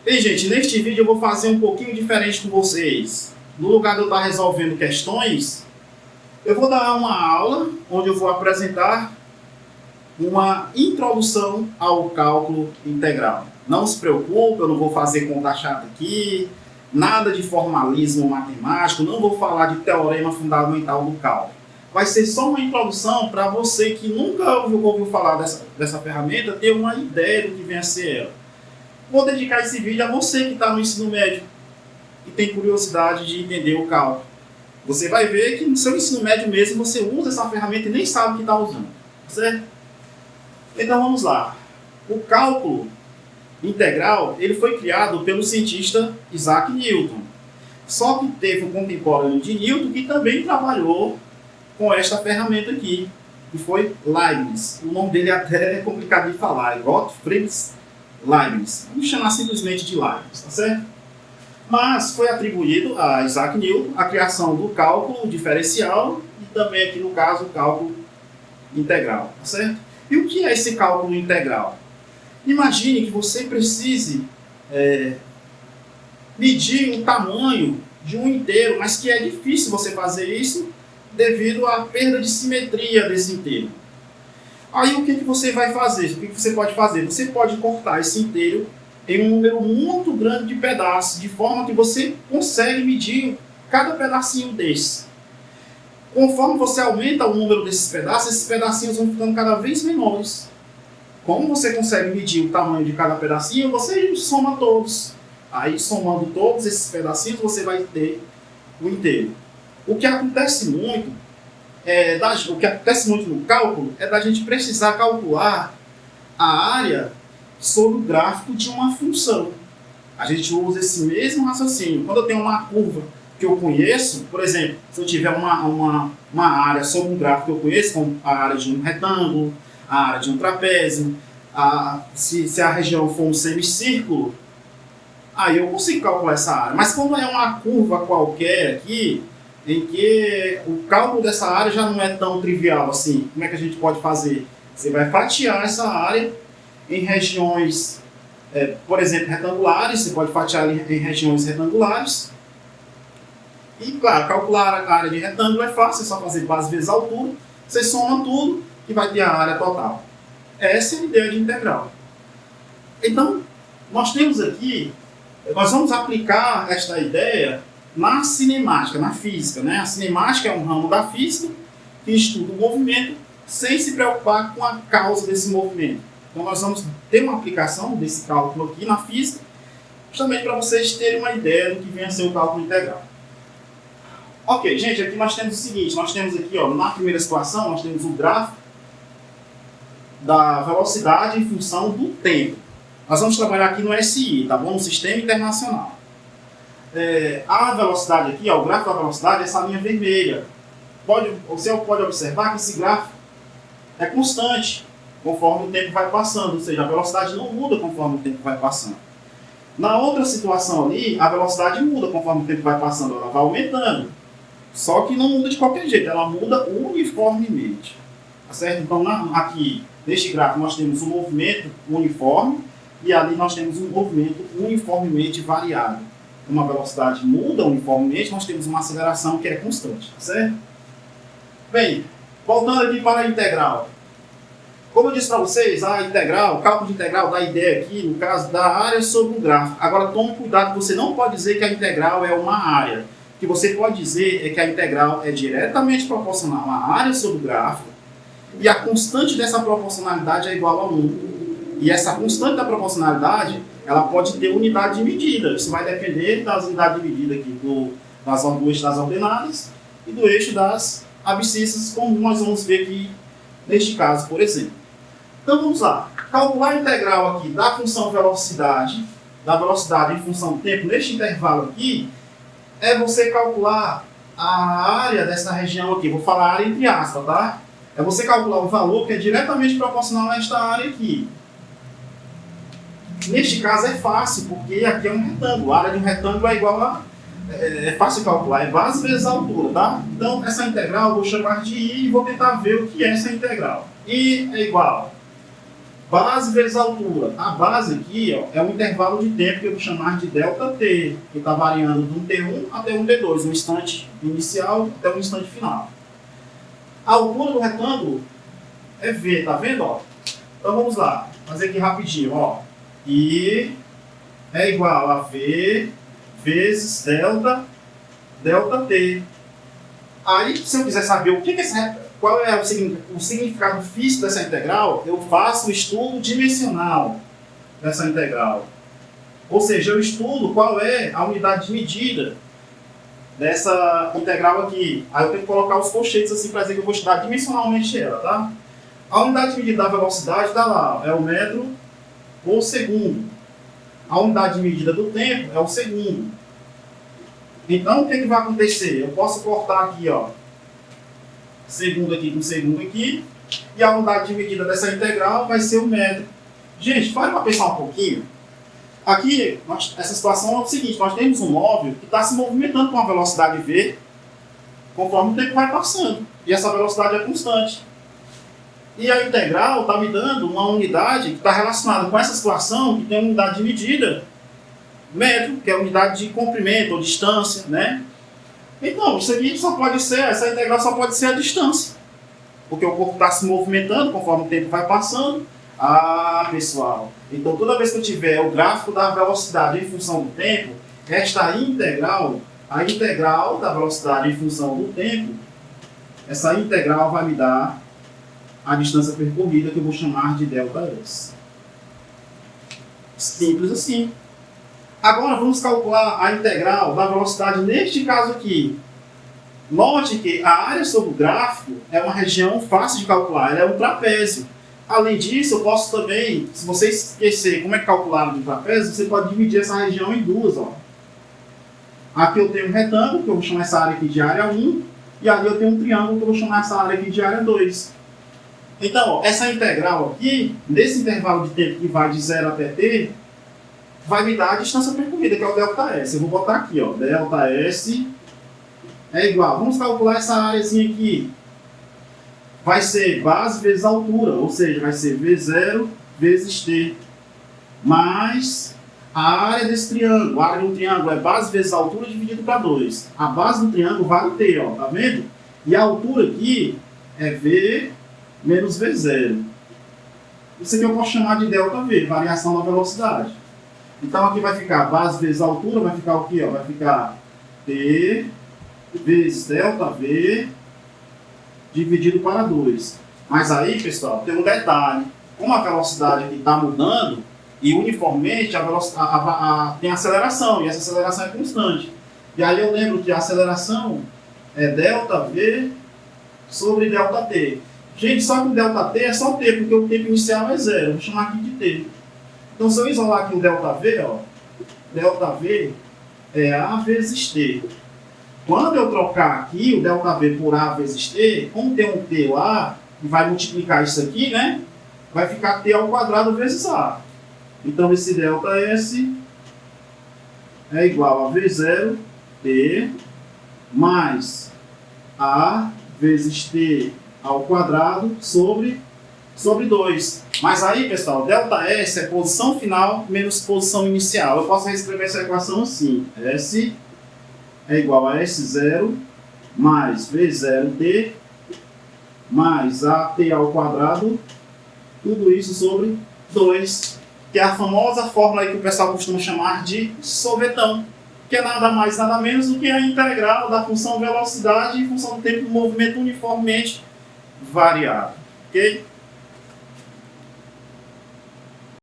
Bem, gente, neste vídeo eu vou fazer um pouquinho diferente com vocês. No lugar de eu estar resolvendo questões, eu vou dar uma aula onde eu vou apresentar uma introdução ao cálculo integral. Não se preocupe, eu não vou fazer conta chata aqui, nada de formalismo matemático, não vou falar de teorema fundamental do cálculo. Vai ser só uma introdução para você que nunca ouviu falar dessa ferramenta ter uma ideia do que vem a ser ela. Vou dedicar esse vídeo a você que está no ensino médio e tem curiosidade de entender o cálculo. Você vai ver que no seu ensino médio mesmo você usa essa ferramenta e nem sabe o que está usando, certo? Então vamos lá. O cálculo integral ele foi criado pelo cientista Isaac Newton. Só que teve um contemporâneo de Newton que também trabalhou com esta ferramenta aqui, que foi Leibniz. O nome dele até é complicado de falar, é Gottfried Leibniz. Vamos chamar simplesmente de Leibniz, tá certo? Mas foi atribuído a Isaac Newton a criação do cálculo diferencial e também aqui no caso o cálculo integral, tá certo? E o que é esse cálculo integral? Imagine que você precise medir o tamanho de um inteiro, mas que é difícil você fazer isso devido à perda de simetria desse inteiro. Aí o que você vai fazer? O que você pode fazer? Você pode cortar esse inteiro em um número muito grande de pedaços, de forma que você consegue medir cada pedacinho desse. Conforme você aumenta o número desses pedaços, esses pedacinhos vão ficando cada vez menores. Como você consegue medir o tamanho de cada pedacinho, você soma todos. Aí, somando todos esses pedacinhos, você vai ter o inteiro. O que acontece muito no cálculo é da gente precisar calcular a área sobre o gráfico de uma função. A gente usa esse mesmo raciocínio. Quando eu tenho uma curva que eu conheço, por exemplo, se eu tiver uma área sobre um gráfico que eu conheço, como a área de um retângulo, a área de um trapézio, se a região for um semicírculo, aí eu consigo calcular essa área. Mas quando é uma curva qualquer aqui, em que o cálculo dessa área já não é tão trivial assim, como é que a gente pode fazer? Você vai fatiar essa área em regiões, por exemplo, retangulares, você pode fatiar em regiões retangulares. E, claro, calcular a área de retângulo é fácil, é só fazer base vezes altura, você soma tudo e vai ter a área total. Essa é a ideia de integral. Então, nós vamos aplicar esta ideia na cinemática, na física, né? A cinemática é um ramo da física que estuda o movimento sem se preocupar com a causa desse movimento. Então nós vamos ter uma aplicação desse cálculo aqui na física, justamente para vocês terem uma ideia do que vem a ser o cálculo integral. Ok, gente, aqui nós temos o seguinte, nós temos aqui, ó, na primeira situação, nós temos o gráfico da velocidade em função do tempo. Nós vamos trabalhar aqui no SI, tá bom? No Sistema Internacional. A velocidade aqui, ó, o gráfico da velocidade é essa linha vermelha. Você pode observar que esse gráfico é constante conforme o tempo vai passando, ou seja, a velocidade não muda conforme o tempo vai passando. Na outra situação ali, a velocidade muda conforme o tempo vai passando, ela vai aumentando. Só que não muda de qualquer jeito, ela muda uniformemente. Tá certo? Então, aqui, neste gráfico, nós temos um movimento uniforme e ali nós temos um movimento uniformemente variável. Uma velocidade muda uniformemente, nós temos uma aceleração que é constante, tá certo? Bem, voltando aqui para a integral. Como eu disse para vocês, a integral, o cálculo de integral dá ideia aqui, no caso, da área sobre o gráfico. Agora, tome cuidado, você não pode dizer que a integral é uma área. O que você pode dizer é que a integral é diretamente proporcional à área sobre o gráfico e a constante dessa proporcionalidade é igual a 1. E essa constante da proporcionalidade, ela pode ter unidade de medida. Isso vai depender das unidades de medida aqui, do eixo das ordenadas e do eixo das abscissas, como nós vamos ver aqui neste caso, por exemplo. Então vamos lá. Calcular a integral aqui da função velocidade, da velocidade em função do tempo, neste intervalo aqui, é você calcular a área dessa região aqui. Vou falar área entre aspas, tá? É você calcular o valor que é diretamente proporcional a esta área aqui. Neste caso é fácil, porque aqui é um retângulo. A área de um retângulo é igual a... É fácil calcular, é base vezes a altura, tá? Então, essa integral eu vou chamar de I e vou tentar ver o que é essa integral. I é igual Base vezes altura. A base aqui, ó, é um intervalo de tempo que eu vou chamar de ΔT, que está variando de um T1 até um T2, um instante inicial até um instante final. A altura do retângulo é V, tá vendo? Ó? Então vamos lá, fazer aqui rapidinho. Ó. I é igual a V vezes ΔT. Aí, se eu quiser saber o que é qual é o significado físico dessa integral, eu faço o estudo dimensional dessa integral. Ou seja, eu estudo qual é a unidade de medida dessa integral aqui. Aí eu tenho que colocar os colchetes assim para dizer que eu vou estudar dimensionalmente ela, tá? A unidade de medida da velocidade está lá, é o metro por segundo. A unidade de medida do tempo é o segundo. Então, o que vai acontecer? Eu posso cortar aqui, ó, segundo aqui com segundo aqui, e a unidade de medida dessa integral vai ser o metro. Gente, para para pensar um pouquinho. Aqui, essa situação é o seguinte, nós temos um móvel que está se movimentando com uma velocidade v, conforme o tempo vai passando, e essa velocidade é constante. E a integral está me dando uma unidade que está relacionada com essa situação, que tem uma unidade de medida, metro, que é a unidade de comprimento ou distância, né? Então, isso aqui só pode ser, essa integral só pode ser a distância. Porque o corpo está se movimentando conforme o tempo vai passando. Ah, pessoal, então toda vez que eu tiver o gráfico da velocidade em função do tempo, esta integral, a integral da velocidade em função do tempo, essa integral vai me dar a distância percorrida, que eu vou chamar de ΔS. Simples assim. Agora vamos calcular a integral da velocidade neste caso aqui. Note que a área sobre o gráfico é uma região fácil de calcular, ela é um trapézio. Além disso, eu posso também, se você esquecer como é calculado um trapézio, você pode dividir essa região em duas. Ó. Aqui eu tenho um retângulo, que eu vou chamar essa área aqui de área 1, e ali eu tenho um triângulo, que eu vou chamar essa área aqui de área 2. Então, ó, essa integral aqui, nesse intervalo de tempo que vai de 0 até t, vai me dar a distância percorrida, que é o ΔS. Eu vou botar aqui, ó, ΔS é igual. Vamos calcular essa áreazinha aqui. Vai ser base vezes altura, ou seja, vai ser V0 vezes t, mais a área desse triângulo. A área de um triângulo é base vezes altura dividido para 2. A base do triângulo vale t, ó, tá vendo? E a altura aqui é V menos V0. Isso aqui eu posso chamar de ΔV, variação da velocidade. Então aqui vai ficar base vezes altura, vai ficar o quê? Ó? Vai ficar T vezes ΔV dividido para 2. Mas aí, pessoal, tem um detalhe. Como a velocidade aqui está mudando, e uniformemente tem aceleração, e essa aceleração é constante. E aí eu lembro que a aceleração é ΔV sobre ΔT. Gente, só que o ΔT é só T, porque o tempo inicial é 0. Vou chamar aqui de T. Então, se eu isolar aqui o ΔV, ó, ΔV é A vezes T. Quando eu trocar aqui o ΔV por A vezes T, como tem um T lá, e vai multiplicar isso aqui, né? Vai ficar T ao quadrado vezes A. Então, esse ΔS é igual a V0 T mais A vezes T ao quadrado sobre 2. Mas aí, pessoal, ΔS é posição final menos posição inicial. Eu posso reescrever essa equação assim. S é igual a S0 mais V0T mais AT ao quadrado, tudo isso sobre 2, que é a famosa fórmula aí que o pessoal costuma chamar de sorvetão, que é nada mais, nada menos do que a integral da função velocidade em função do tempo do movimento uniformemente variado. Ok?